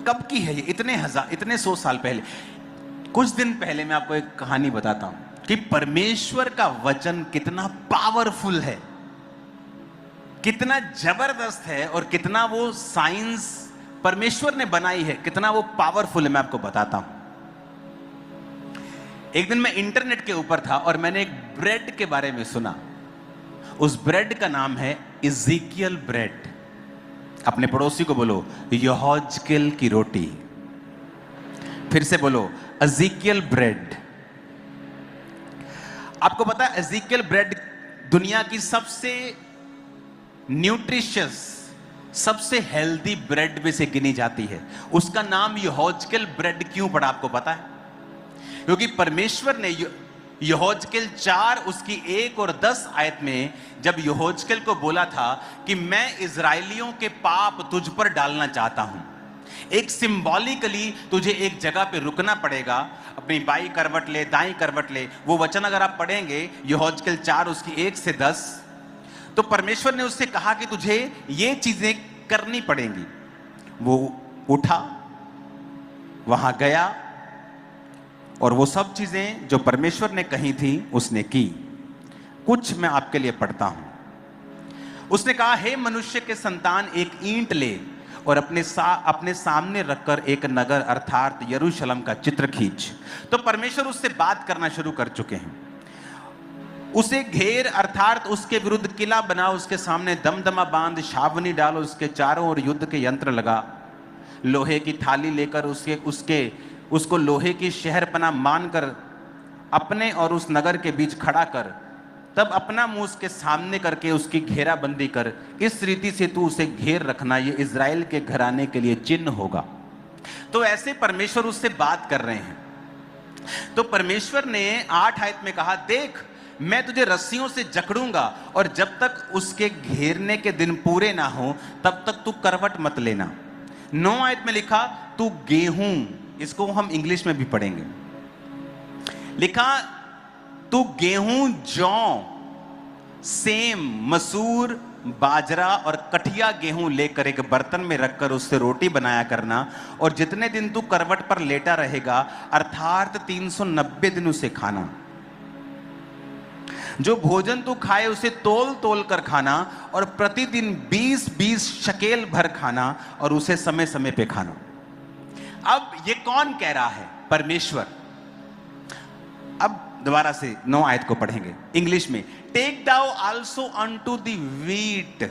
कब की है ये? इतने 100 साल पहले। कुछ दिन पहले मैं आपको एक कहानी बताता हूं कि परमेश्वर का वचन कितना पावरफुल है, कितना जबरदस्त है, और कितना वो साइंस परमेश्वर ने बनाई है, कितना वो पावरफुल है। मैं आपको बताता हूं। एक दिन मैं इंटरनेट के ऊपर था और मैंने एक ब्रेड के बारे में सुना। उस ब्रेड का नाम है इज़ेकियल ब्रेड। अपने पड़ोसी को बोलो यहोजकेल की रोटी। फिर से बोलो इज़ेकियल ब्रेड। आपको पता है इज़ेकियल ब्रेड दुनिया की सबसे न्यूट्रिशियस, सबसे हेल्दी ब्रेड में से गिनी जाती है। उसका नाम यहोजकेल ब्रेड क्यों पड़ा आपको पता है? क्योंकि परमेश्वर ने यहोजकेल 4 उसकी 1 और 10 आयत में जब यहोजकेल को बोला था कि मैं इजराइलियों के पाप तुझ पर डालना चाहता हूं, एक सिंबॉलिकली तुझे एक जगह पे रुकना पड़ेगा, अपनी बाई करवट ले, दाई करवट ले। वो वचन अगर आप पढ़ेंगे यहोजकेल 4 उसकी 1 से 10, तो परमेश्वर ने उससे कहा कि तुझे ये चीजें करनी पड़ेंगी। वो उठा, वहां गया, और वो सब चीजें जो परमेश्वर ने कही थी उसने की। कुछ मैं आपके लिए पढ़ता हूं। उसने कहा, हे मनुष्य के संतान, एक ईंट ले और अपने सामने रखकर एक नगर अर्थात यरूशलेम का चित्र खींच। तो परमेश्वर उससे बात करना शुरू कर चुके हैं। उसे घेर अर्थात उसके विरुद्ध किला बना, उसके सामने दमदमा बांध, छावनी डालो, उसके चारों ओर युद्ध के यंत्र लगा, लोहे की थाली लेकर उसको लोहे की शहरपना मानकर अपने और उस नगर के बीच खड़ा कर, तब अपना मुंह उसके सामने करके उसकी घेराबंदी कर। इस रीति से तू उसे घेर रखना, ये इज़राइल के घराने के लिए चिन्ह होगा। तो ऐसे परमेश्वर उससे बात कर रहे हैं। तो परमेश्वर ने 8 आयत में कहा, देख मैं तुझे रस्सियों से जकड़ूंगा और जब तक उसके घेरने के दिन पूरे ना हो तब तक तू करवट मत लेना। 9 आयत में लिखा, तू गेहूं, इसको हम इंग्लिश में भी पढ़ेंगे, लिखा तू गेहूं, जौ, सेम, मसूर, बाजरा और कठिया गेहूं लेकर एक बर्तन में रखकर उससे रोटी बनाया करना, और जितने दिन तू करवट पर लेटा रहेगा अर्थात 390 दिन उसे खाना। जो भोजन तू खाए उसे तोल तोल कर खाना, और प्रतिदिन 20-20 शकेल भर खाना, और उसे समय समय पे खाना। अब ये कौन कह रहा है? परमेश्वर। अब दोबारा से 9 आयत को पढ़ेंगे इंग्लिश में। Take thou also unto the wheat